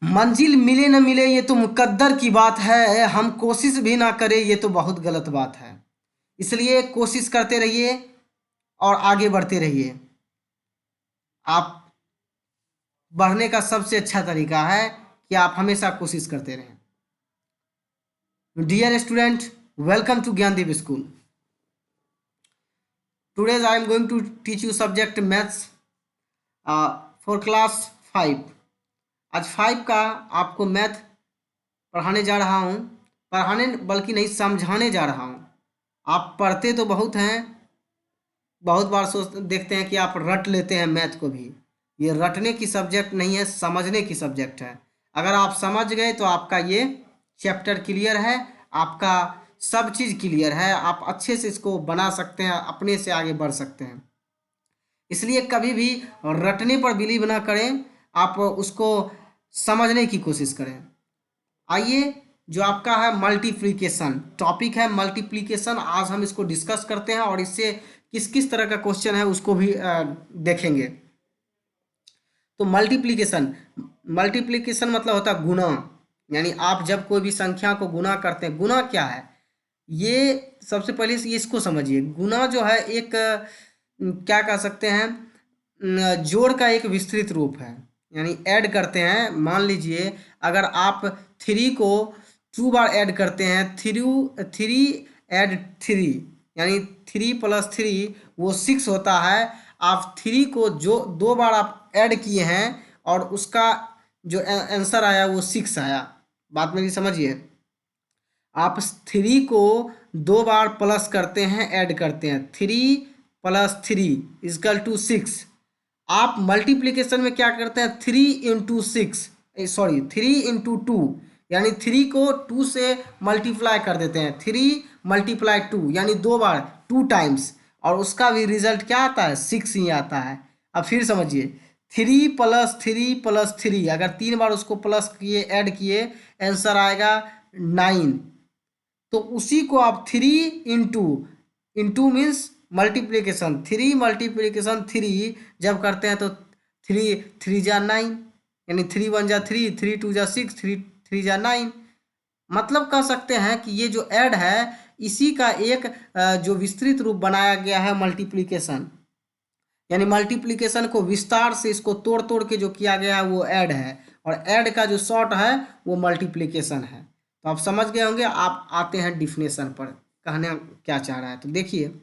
मंजिल मिले न मिले ये तो मुकद्दर की बात है, हम कोशिश भी ना करें ये तो बहुत गलत बात है। इसलिए कोशिश करते रहिए और आगे बढ़ते रहिए। आप बढ़ने का सबसे अच्छा तरीका है कि आप हमेशा कोशिश करते रहें। Dear student, welcome to Gyandeep school. Today I am going to teach you subject maths for class 5। आज 5 का आपको मैथ पढ़ाने जा रहा हूँ। पढ़ाने बल्कि नहीं, समझाने जा रहा हूँ। आप पढ़ते तो बहुत हैं, बहुत बार सोच देखते हैं कि आप रट लेते हैं मैथ को भी। ये रटने की सब्जेक्ट नहीं है, समझने की सब्जेक्ट है। अगर आप समझ गए तो आपका ये चैप्टर क्लियर है, आपका सब चीज़ क्लियर है, आप अच्छे से इसको बना सकते हैं, अपने से आगे बढ़ सकते हैं। इसलिए कभी भी रटने पर बिलीव ना करें, आप उसको समझने की कोशिश करें। आइए, जो आपका है मल्टीप्लिकेशन टॉपिक है, मल्टीप्लिकेशन आज हम इसको डिस्कस करते हैं और इससे किस किस तरह का क्वेश्चन है उसको भी देखेंगे। तो मल्टीप्लिकेशन मल्टीप्लिकेशन मतलब होता है गुना। यानी आप जब कोई भी संख्या को गुना करते हैं, गुना क्या है ये सबसे पहले से इसको समझिए। गुना जो है एक क्या कह सकते हैं, जोड़ का एक विस्तृत रूप है। यानी ऐड करते हैं, मान लीजिए अगर आप 3 को 2 बार ऐड करते हैं, 3 ऐड 3 यानी 3 + 3 वो 6 होता है। आप 3 को जो 2 बार आप ऐड किए हैं और उसका जो आंसर आया वो 6 आया। बात मेरी समझिए। आप 3 को 2 बार प्लस करते हैं, ऐड करते हैं, 3 + 3 = 6। आप मल्टीप्लिकेशन में क्या करते हैं, 3 × 2 यानी 3 को 2 से मल्टीप्लाई कर देते हैं, 3 × 2 यानी 2 बार, 2 टाइम्स, और उसका भी रिजल्ट क्या आता है, 6 ही आता है। अब फिर समझिए, 3 + 3 + 3 अगर 3 बार उसको प्लस किए, ऐड किए, आंसर आएगा 9। तो उसी को आप 3 इंटू मीन्स मल्टीप्लिकेशन, 3 × 3 जब करते हैं तो 3 3 जा 9, यानी 3 1 जा 3, 3 2 जा 6, 3 3 जा 9। मतलब कह सकते हैं कि ये जो ऐड है इसी का एक जो विस्तृत रूप बनाया गया है मल्टीप्लिकेशन। यानी मल्टीप्लिकेशन को विस्तार से इसको तोड़ तोड़ के जो किया गया है वो ऐड है, और ऐड का जो शॉर्ट है वो मल्टीप्लिकेशन है। तो आप समझ गए होंगे। आप आते हैं डिफिनेशन पर, कहने क्या चाह रहा है। तो देखिए,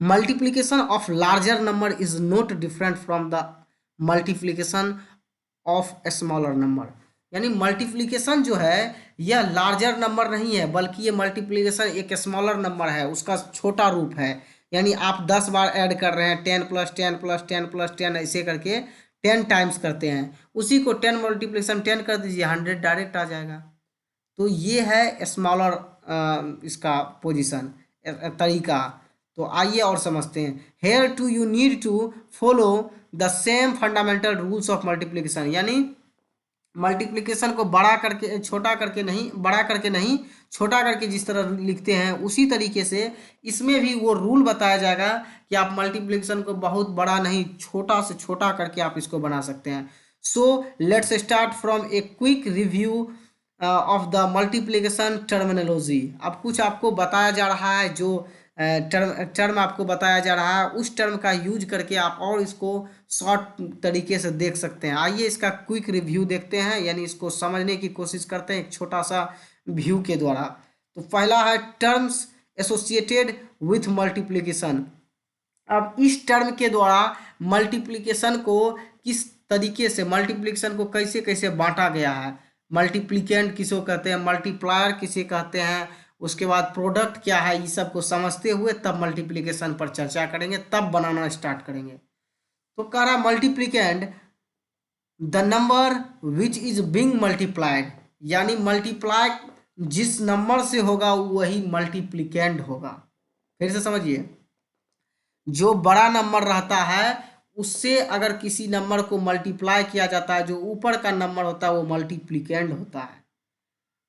multiplication of larger number is not different from the multiplication of a smaller number. यानी मल्टीप्लिकेशन जो है यह लार्जर नंबर नहीं है, बल्कि ये मल्टीप्लिकेशन एक स्मॉलर नंबर है, उसका छोटा रूप है। यानी आप 10 बार ऐड कर रहे हैं, 10 + 10 + 10 + 10 ऐसे करके 10 टाइम्स करते हैं, उसी को 10 मल्टीप्लिकेशन 10 कर दीजिए, 100 डायरेक्ट आ जाएगा। तो ये है स्मॉलर इसका पोजीशन, तरीका। तो आइए और समझते हैं। Here to you need to follow the same fundamental rules of multiplication. यानी मल्टीप्लिकेशन को बड़ा करके छोटा करके नहीं, बड़ा करके नहीं, छोटा करके जिस तरह लिखते हैं उसी तरीके से इसमें भी वो रूल बताया जाएगा कि आप मल्टीप्लिकेशन को बहुत बड़ा नहीं, छोटा से छोटा करके आप इसको बना सकते हैं। So let's start from a quick review of the multiplication terminology. अब कुछ आपको बताया जा रहा है, जो टर्म आपको बताया जा रहा है, उस टर्म का यूज करके आप और इसको शॉर्ट तरीके से देख सकते हैं। आइए इसका क्विक रिव्यू देखते हैं, यानी इसको समझने की कोशिश करते हैं एक छोटा सा व्यू के द्वारा। तो पहला है टर्म्स एसोसिएटेड विथ मल्टीप्लिकेशन। अब इस टर्म के द्वारा मल्टीप्लिकेशन को किस तरीके से, मल्टीप्लिकेशन को कैसे कैसे बांटा गया है, मल्टीप्लिकेंट किसको कहते हैं, मल्टीप्लायर किसे कहते हैं, उसके बाद प्रोडक्ट क्या है, ये सब को समझते हुए तब मल्टीप्लिकेशन पर चर्चा करेंगे, तब बनाना स्टार्ट करेंगे। तो कह रहा multiplicand the number which is being multiplied, यानी मल्टीप्लाई जिस नंबर से होगा वही मल्टीप्लिकेंट होगा। फिर से समझिए, जो बड़ा नंबर रहता है उससे अगर किसी नंबर को मल्टीप्लाई किया जाता है, जो ऊपर का नंबर होता है वो मल्टीप्लिकेंट होता है।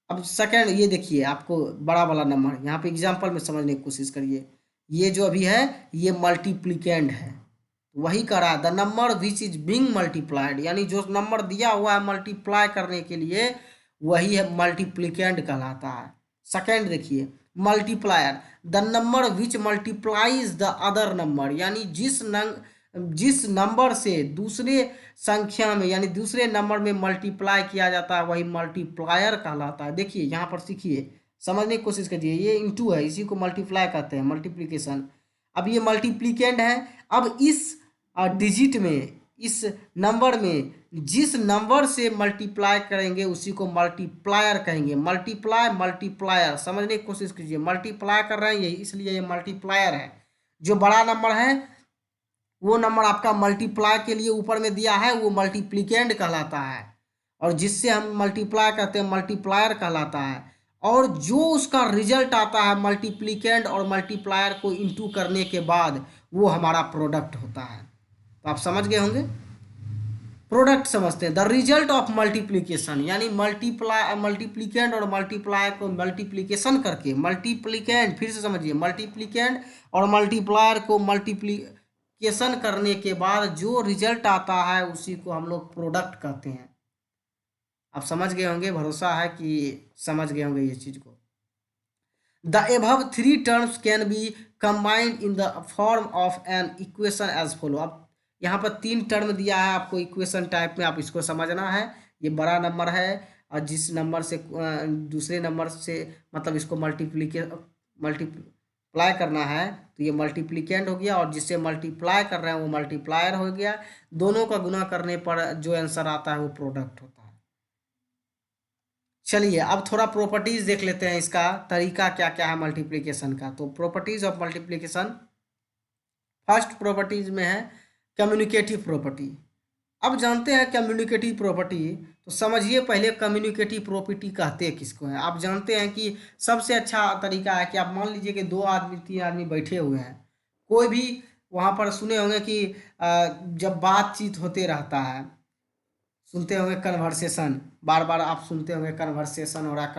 अब सेकंड ये देखिए, आपको बड़ा वाला नंबर यहाँ पे एग्जांपल में समझने की कोशिश करिए। ये जो अभी है ये मल्टीप्लिकेंट है, वही कह रहा है the number which is being multiplied, यानी जो नंबर दिया हुआ है मल्टीप्लाई करने के लिए वही है मल्टीप्लिकेंड कहलाता है। सेकेंड देखिए multiplier, the number which multiplies the other number, यानी जिस नंबर से दूसरे संख्या में यानी दूसरे नंबर में मल्टीप्लाई किया जाता है वही मल्टीप्लायर कहलाता है। देखिए यहाँ पर सीखिए, समझने की कोशिश कीजिए, ये इंटू है, इसी को मल्टीप्लाई कहते हैं, मल्टीप्लिकेशन। अब ये मल्टीप्लिकेंड है। अब इस डिजिट में, इस नंबर में जिस नंबर से मल्टीप्लाई करेंगे उसी को मल्टीप्लायर कहेंगे। मल्टीप्लाई मल्टीप्लायर, समझने की कोशिश कीजिए, मल्टीप्लाई कर रहे हैं ये इसलिए ये मल्टीप्लायर है। जो बड़ा नंबर है वो नंबर आपका मल्टीप्लाई के लिए ऊपर में दिया है वो मल्टीप्लिकेंड कहलाता है, और जिससे हम मल्टीप्लाई करते हैं मल्टीप्लायर कहलाता है। और जो उसका रिजल्ट आता है मल्टीप्लिकेंड और मल्टीप्लायर को इंटू करने के बाद वो हमारा प्रोडक्ट होता है। तो आप समझ गए होंगे, प्रोडक्ट समझते हैं। द रिजल्ट ऑफ मल्टीप्लिकेशन, यानी मल्टीप्लिकेंड और मल्टीप्लाई को मल्टीप्लिकेशन करके, मल्टीप्लिकेंड फिर से समझिए, मल्टीप्लिकेंड और मल्टीप्लायर को मल्टीप्लिकेशन करने के बाद जो रिजल्ट आता है उसी को हम लोग प्रोडक्ट कहते हैं। आप समझ गए होंगे, भरोसा है कि समझ गए होंगे ये चीज़ को। The above three terms can be combined in the form of an equation as follow. अब यहाँ पर तीन टर्म दिया है आपको इक्वेशन टाइप में, आप इसको समझना है। ये बड़ा नंबर है और जिस नंबर से दूसरे नंबर से मतलब इसको मल्टीप्लाई करना है तो ये मल्टीप्लिकेंड हो गया, और जिससे मल्टीप्लाई कर रहे हैं वो मल्टीप्लायर हो गया। दोनों का गुना करने पर जो आंसर आता है वो प्रोडक्ट होता है। चलिए अब थोड़ा प्रॉपर्टीज देख लेते हैं, इसका तरीका क्या क्या है मल्टीप्लिकेशन का। तो properties of multiplication, first properties में है कम्युनिकेटिव प्रॉपर्टी। अब जानते हैं कम्युनिकेटिव प्रॉपर्टी, तो समझिए पहले कम्युनिकेटिव प्रॉपर्टी कहते हैं किसको है। आप जानते हैं कि सबसे अच्छा तरीका है कि आप मान लीजिए कि दो आदमी तीन आदमी बैठे हुए हैं, कोई भी वहाँ पर सुने होंगे कि जब बातचीत होते रहता है, सुनते होंगे कन्वर्सेशन, बार बार आप सुनते होंगे कन्वर्सेशन हो रहा है,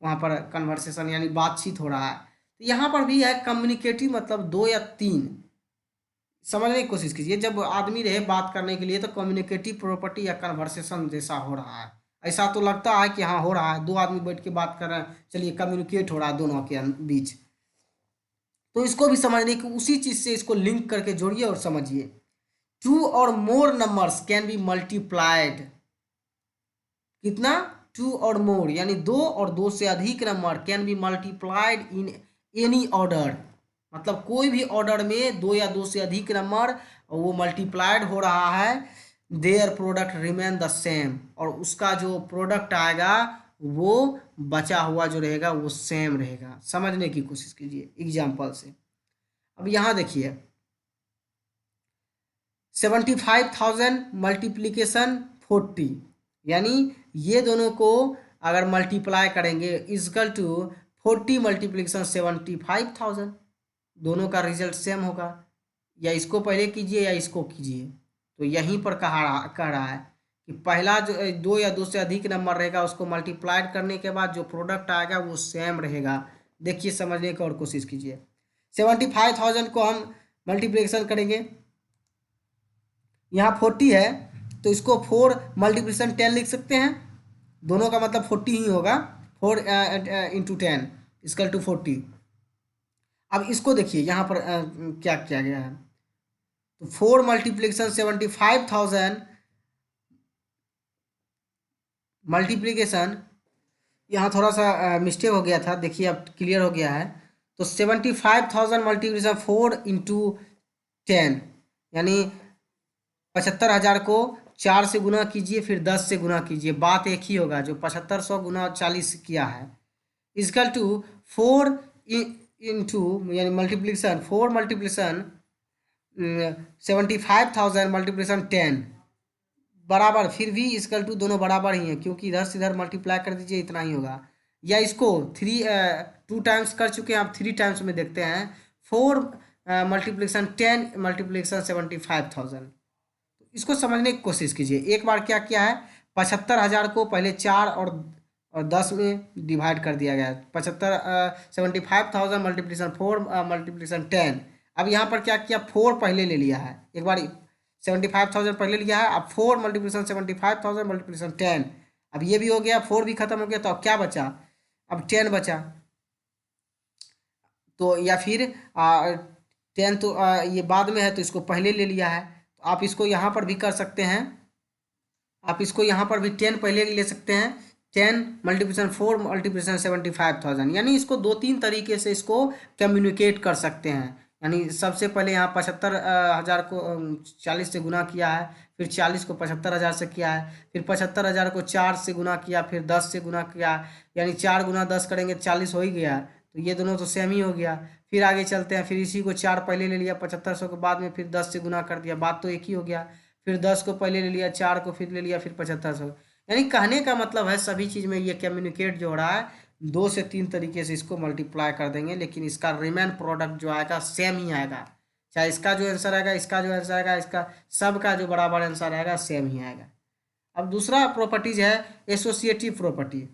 वहाँ पर कन्वर्सेशन यानी बातचीत हो रहा है। तो यहाँ पर भी है कम्युनिकेटिव मतलब दो या तीन। समझने की कोशिश कीजिए, जब आदमी रहे बात करने के लिए तो कम्युनिकेटिव प्रॉपर्टी या कन्वर्सेशन जैसा हो रहा है। ऐसा तो लगता है कि हाँ हो रहा है, दो आदमी बैठ के बात कर रहे हैं, चलिए कम्युनिकेट हो रहा है दोनों के बीच। तो इसको भी समझने की उसी चीज़ से इसको लिंक करके जोड़िए और समझिए। टू और मोर नंबर्स कैन बी मल्टीप्लाइड, कितना, टू और मोर यानी दो और दो से अधिक number can be multiplied in any order, मतलब कोई भी ऑर्डर में दो या दो से अधिक नंबर वो मल्टीप्लाइड हो रहा है, their product remain the same, और उसका जो प्रोडक्ट आएगा वो बचा हुआ जो रहेगा वो सेम रहेगा। समझने की कोशिश कीजिए एग्जाम्पल से। अब यहाँ देखिए 75,000 मल्टीप्लीकेशन 40, यानी ये दोनों को अगर मल्टीप्लाई करेंगे इजकल टू 40 मल्टीप्लीकेशन 75,000, दोनों का रिजल्ट सेम होगा। या इसको पहले कीजिए या इसको कीजिए। तो यहीं पर कह रहा है कि पहला जो दो या दो से अधिक नंबर रहेगा उसको मल्टीप्लाइड करने के बाद जो प्रोडक्ट आएगा वो सेम रहेगा। देखिए समझने की और कोशिश कीजिए। 75,000 को हम मल्टीप्लिकेशन करेंगे, यहाँ 40 है तो इसको 4 मल्टीप्लिकेशन 10 लिख सकते हैं, दोनों का मतलब 40 ही होगा। 4 इंटू 10 इक्वल टू 40। अब इसको देखिए यहाँ पर क्या किया गया है, तो 4 मल्टीप्लिकेशन 75,000 मल्टीप्लिकेशन, यहाँ थोड़ा सा मिस्टेक हो गया था, देखिए अब क्लियर हो गया है। तो 75,000 मल्टीप्लिकेशन 4 इंटू 10 यानी 75,000 को 4 से गुना कीजिए फिर 10 से गुना कीजिए, बात एक ही होगा, जो 7500 गुना 40 किया है इजकल टू 4 इंटू यानी मल्टीप्लिकेशन 4 मल्टीप्लिकेशन 75,000 मल्टीप्लिकेशन 10 बराबर, फिर भी इजकल टू दोनों बराबर ही हैं क्योंकि इधर से इधर मल्टीप्लाई कर दीजिए इतना ही होगा। या इसको 2 टाइम्स कर चुके हैं, आप 3 टाइम्स में देखते हैं। 4 मल्टीप्लिकेशन 10 मल्टीप्लिकेशन 75,000, इसको समझने की कोशिश कीजिए। एक बार क्या किया है, 75,000 को पहले 4 और 10 में डिवाइड कर दिया गया है। 75,000 मल्टीप्लिकेशन 4 मल्टीप्लिकेशन 10, अब यहाँ पर क्या किया, 4 पहले ले लिया है, एक बार 75,000 पहले लिया है, अब 4 मल्टीप्लिकेशन 75,000 मल्टीप्लिकेशन 10, अब ये भी हो गया, 4 भी खत्म हो गया, तो अब क्या बचा, अब 10 बचा। तो या फिर 10 तो ये बाद में है तो इसको पहले ले लिया है, तो आप इसको यहाँ पर भी कर सकते हैं, आप इसको यहाँ पर भी 10 पहले ले सकते हैं, 10 मल्टीप्लिकेशन 4 मल्टीप्लिकेशन 75,000, यानी इसको 2-3 तरीके से इसको कम्युनिकेट कर सकते हैं। यानी सबसे पहले यहाँ 75,000 को 40 से गुना किया है, फिर 40 को 75,000 से किया है, फिर 75,000 को 4 से गुना किया, फिर 10 से गुना किया, यानी 4 गुना 10 करेंगे 40 हो ही गया, तो ये दोनों तो सेम ही हो गया। फिर आगे चलते हैं, फिर इसी को 4 पहले ले लिया 7500 के बाद में, फिर 10 से गुना कर दिया, बात तो एक ही हो गया। फिर 10 को पहले ले लिया, 4 को फिर ले लिया, फिर 7500। यानी कहने का मतलब है सभी चीज़ में ये कम्युनिकेट जो हो रहा है 2 से 3 तरीके से इसको मल्टीप्लाई कर देंगे, लेकिन इसका रिमेन प्रोडक्ट जो आएगा सेम ही आएगा, चाहे इसका जो आंसर आएगा, इसका जो आंसर आएगा, इसका सबका जो बराबर आंसर आएगा सेम ही आएगा। अब दूसरा प्रॉपर्टीज है एसोसिएटिव प्रॉपर्टी।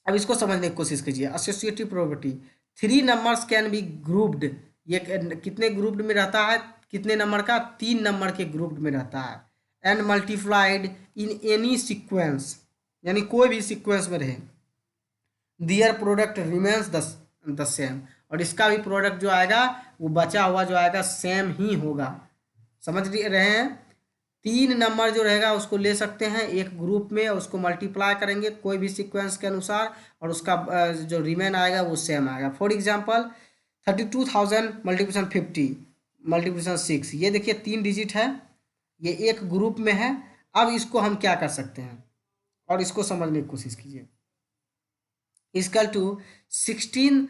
अब इसको समझने की कोशिश कीजिए। Associative property, 3 numbers can be grouped, ये कितने ग्रुप्ड में रहता है, कितने नंबर का, 3 नंबर के ग्रुप में रहता है, and multiplied in any sequence, यानी कोई भी सीक्वेंस में रहे, their product remains the same, और इसका भी प्रोडक्ट जो आएगा वो बचा हुआ जो आएगा सेम ही होगा। समझ रहे हैं, 3 नंबर जो रहेगा उसको ले सकते हैं एक ग्रुप में, उसको मल्टीप्लाई करेंगे कोई भी सीक्वेंस के अनुसार, और उसका जो रिमेन आएगा वो सेम आएगा। फॉर एग्जांपल 32,000 मल्टीप्लिकेशन 50 मल्टीप्लिकेशन 6, ये देखिए 3 डिजिट है, ये एक ग्रुप में है। अब इसको हम क्या कर सकते हैं, और इसको समझने की कोशिश कीजिए। इक्वल टू 16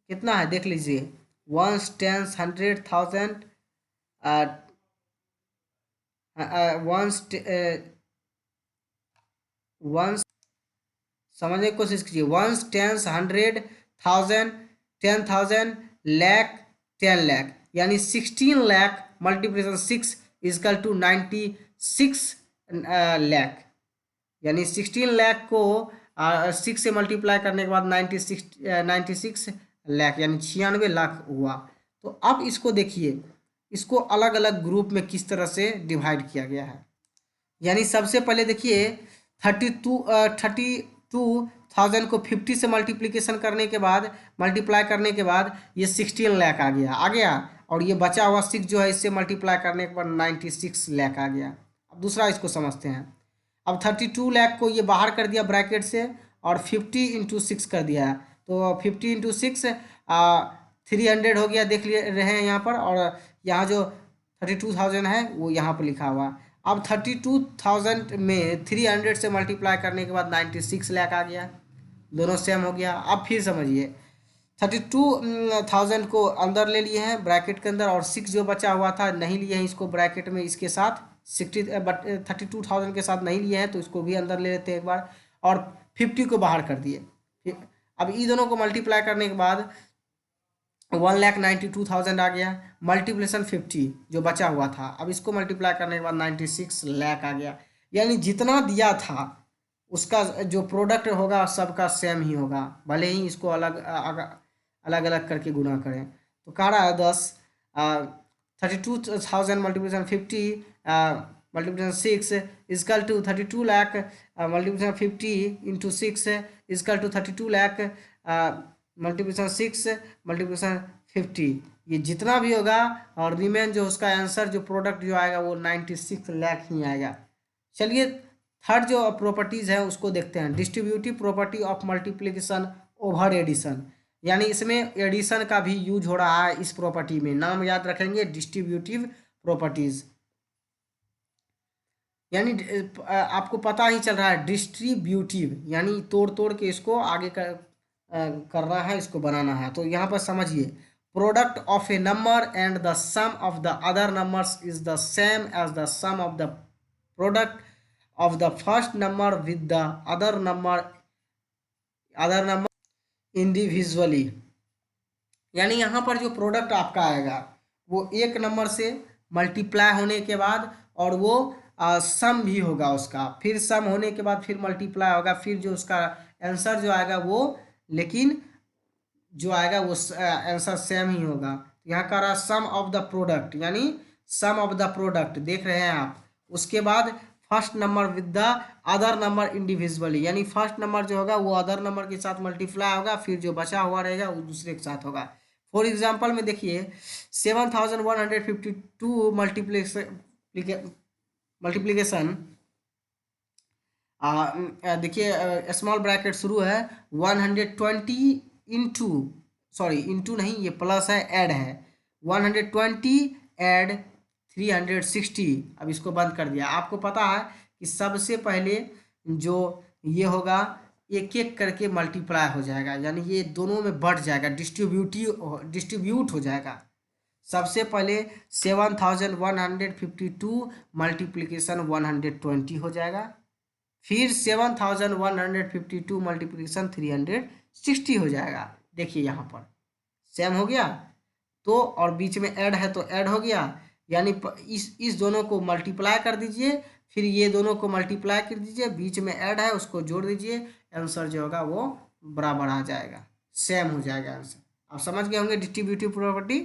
कितना है देख लीजिए, 1 10 100 1000 वंस समझने की कोशिश कीजिए, 1 10 100 1000 10,000 लाख 10 लाख, यानी 16 lakh multiplication 6 is equal to 96 lakh, यानी 16 लाख को 6 से मल्टीप्लाई करने के बाद 96 लाख यानी 96 लाख हुआ। तो अब इसको देखिए, इसको अलग अलग ग्रुप में किस तरह से डिवाइड किया गया है। यानी सबसे पहले देखिए 32,000 को 50 से मल्टीप्लिकेशन करने के बाद, मल्टीप्लाई करने के बाद ये 16 लाख आ गया, और ये बचा हुआ 6 जो है इससे मल्टीप्लाई करने के बाद 96 लाख आ गया। अब दूसरा इसको समझते हैं। अब 32 लाख को ये बाहर कर दिया ब्रैकेट से, और 50 इंटू 6 कर दिया, तो 50 इंटू 6 300 हो गया, देख ले रहे हैं यहाँ पर, और यहाँ जो 32,000 है वो यहाँ पर लिखा हुआ। अब 32,000 में 300 से मल्टीप्लाई करने के बाद 96 लाख आ गया, दोनों सेम हो गया। अब फिर समझिए 32,000 को अंदर ले लिए हैं ब्रैकेट के अंदर, और 6 जो बचा हुआ था नहीं लिए हैं इसको ब्रैकेट में, इसके साथ 32,000 के साथ नहीं लिए हैं, तो इसको भी अंदर ले लेते हैं एक बार, और 50 को बाहर कर दिए। अब इन दोनों को मल्टीप्लाई करने के बाद 1,92,000 आ गया, मल्टीप्लिकेशन 50 जो बचा हुआ था, अब इसको मल्टीप्लाई करने के बाद 96 लाख आ गया। यानी जितना दिया था उसका जो प्रोडक्ट होगा सबका सेम ही होगा, भले ही इसको अलग अलग अलग करके गुना करें। तो कह रहा है 32,000 multiplication 50 multiplication 6 is equal to 32 lakh multiplication 50 into 6 is equal to 32 lakh multiplication 6 multiplication 50, ये जितना भी होगा, और रिमेन जो उसका आंसर जो प्रोडक्ट जो आएगा वो 96 लाख ही आएगा। चलिए थर्ड जो प्रॉपर्टीज़ है उसको देखते हैं, distributive property of multiplication over addition. यानी इसमें एडिशन का भी यूज हो रहा है इस प्रॉपर्टी में, नाम याद रखेंगे डिस्ट्रीब्यूटिव प्रॉपर्टीज़। यानी आपको पता ही चल रहा है डिस्ट्रीब्यूटिव, यानी तोड़ तोड़ के इसको आगे करना है, इसको बनाना है। तो यहाँ पर समझिए, product of a number and the sum of the other numbers is the same as the sum of the product of the first number with the other number individually. यानी यहाँ पर जो प्रोडक्ट आपका आएगा वो एक नंबर से multiply होने के बाद, और वो सम भी होगा उसका, फिर सम होने के बाद फिर मल्टीप्लाई होगा, फिर जो उसका आंसर जो आएगा वो, लेकिन जो आएगा वो आंसर सेम ही होगा। यहाँ का रहा सम ऑफ द प्रोडक्ट, यानी सम ऑफ द प्रोडक्ट देख रहे हैं आप। उसके बाद first number with the other number individually, यानी फर्स्ट नंबर जो होगा वो अदर नंबर के साथ मल्टीप्लाई होगा, फिर जो बचा हुआ रहेगा वो दूसरे के साथ होगा। फॉर एग्जाम्पल में देखिए 7152 मल्टीप्लीकेशन, देखिए स्मॉल ब्रैकेट शुरू है 120 इंटू, सॉरी इंटू नहीं ये प्लस है, ऐड है 120 ऐड 360। अब इसको बंद कर दिया। आपको पता है कि सबसे पहले जो ये होगा एक एक करके मल्टीप्लाई हो जाएगा, यानी ये दोनों में बढ़ जाएगा, डिस्ट्रीब्यूट हो जाएगा। सबसे पहले 7152 मल्टीप्लीकेशन 120 हो जाएगा, फिर 7152 मल्टीप्लिकेशन 360 हो जाएगा। देखिए यहाँ पर सेम हो गया तो, और बीच में ऐड है तो ऐड हो गया, यानी इस दोनों को मल्टीप्लाई कर दीजिए, फिर ये दोनों को मल्टीप्लाई कर दीजिए, बीच में ऐड है उसको जोड़ दीजिए, आंसर जो होगा वो बराबर आ जाएगा, सेम हो जाएगा आंसर। आप समझ गए होंगे डिस्ट्रीब्यूटिव प्रॉपर्टी।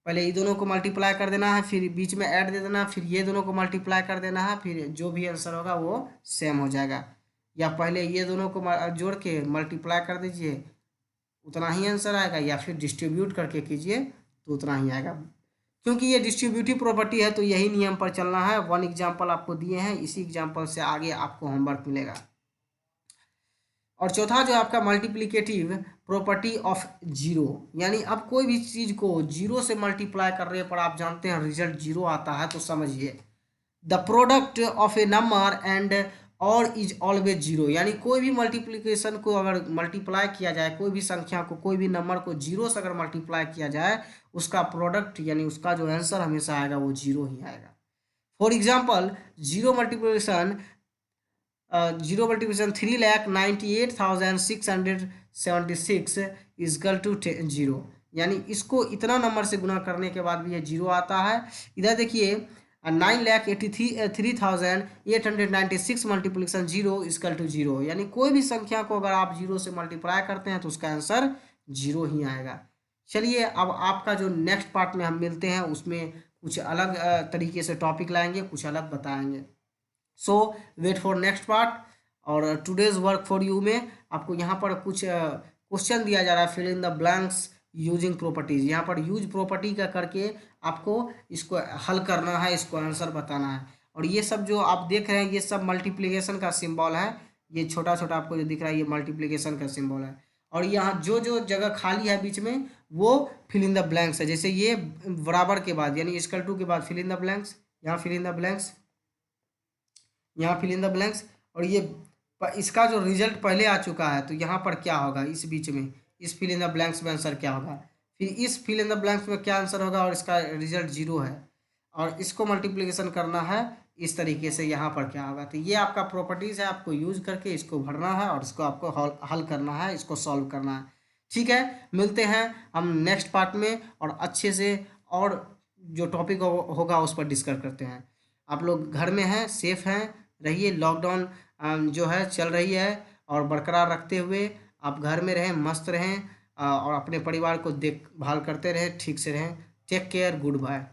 पहले ये दोनों को मल्टीप्लाई कर देना है, फिर बीच में ऐड दे देना, फिर ये दोनों को मल्टीप्लाई कर देना है, फिर जो भी आंसर होगा वो सेम हो जाएगा। या पहले ये दोनों को जोड़ के मल्टीप्लाई कर दीजिए, उतना ही आंसर आएगा, या फिर डिस्ट्रीब्यूट करके कीजिए तो उतना ही आएगा। क्योंकि ये डिस्ट्रीब्यूटिव प्रॉपर्टी है तो यही नियम पर चलना है। वन एग्जाम्पल आपको दिए हैं, इसी एग्जाम्पल से आगे आपको होमवर्क मिलेगा। और चौथा जो आपका मल्टीप्लिकेटिव प्रॉपर्टी ऑफ जीरो, यानी अब कोई भी चीज़ को जीरो से मल्टीप्लाई करने पर आप जानते हैं रिजल्ट जीरो आता है, तो समझिए the product of a number and और इज ऑलवेज जीरो, यानी कोई भी मल्टीप्लिकेशन को अगर मल्टीप्लाई किया जाए, कोई भी संख्या को, कोई भी नंबर को जीरो से अगर मल्टीप्लाई किया जाए, उसका प्रोडक्ट यानी उसका जो आंसर हमेशा आएगा वो जीरो ही आएगा। For example zero multiplication 3,98,676 is equal to zero, यानी इसको इतना नंबर से गुना करने के बाद भी ये जीरो आता है। इधर देखिए 9,83,896 multiplication zero is equal to zero, यानी कोई भी संख्या को अगर आप जीरो से मल्टीप्लाई करते हैं तो उसका आंसर जीरो ही आएगा। चलिए अब आपका जो नेक्स्ट पार्ट में हम मिलते हैं उसमें कुछ अलग तरीके से टॉपिक लाएंगे, कुछ अलग बताएंगे। सो वेट फॉर नेक्स्ट पार्ट। और टुडेज वर्क फॉर यू में आपको यहाँ पर कुछ क्वेश्चन दिया जा रहा है, fill in the blanks using properties. यहाँ पर यूज प्रॉपर्टी का करके आपको इसको हल करना है, इसको आंसर बताना है। और ये सब जो आप देख रहे हैं ये सब मल्टीप्लिकेशन का सिंबल है, ये छोटा छोटा आपको जो दिख रहा है ये मल्टीप्लिकेशन का सिंबल है। और यहाँ जो जो जगह खाली है बीच में वो फिल इन द ब्लैंक्स है, जैसे ये बराबर के बाद यानी इक्वल टू के बाद फिल इन द ब्लैंक्स, यहाँ फिल इन द ब्लैंक्स, यहाँ फिल इन द ब्लैंक्स। और ये इसका जो रिजल्ट पहले आ चुका है तो यहाँ पर क्या होगा, इस बीच में इस फिल इन द ब्लैंक्स में आंसर क्या होगा, फिर इस फिल इन द ब्लैंक्स में क्या आंसर होगा, और इसका रिजल्ट जीरो है, और इसको मल्टीप्लिकेशन करना है इस तरीके से, यहाँ पर क्या होगा। तो ये आपका प्रॉपर्टीज़ है, आपको यूज करके इसको भरना है और इसको आपको हल करना है, इसको सॉल्व करना है। ठीक है, मिलते हैं हम नेक्स्ट पार्ट में और अच्छे से और जो टॉपिक होगा उस पर डिस्कस करते हैं। आप लोग घर में हैं, सेफ हैं, रहिए। लॉकडाउन जो है चल रही है और बरकरार रखते हुए आप घर में रहें, मस्त रहें और अपने परिवार को देखभाल करते रहें, ठीक से रहें। Take care, good bye.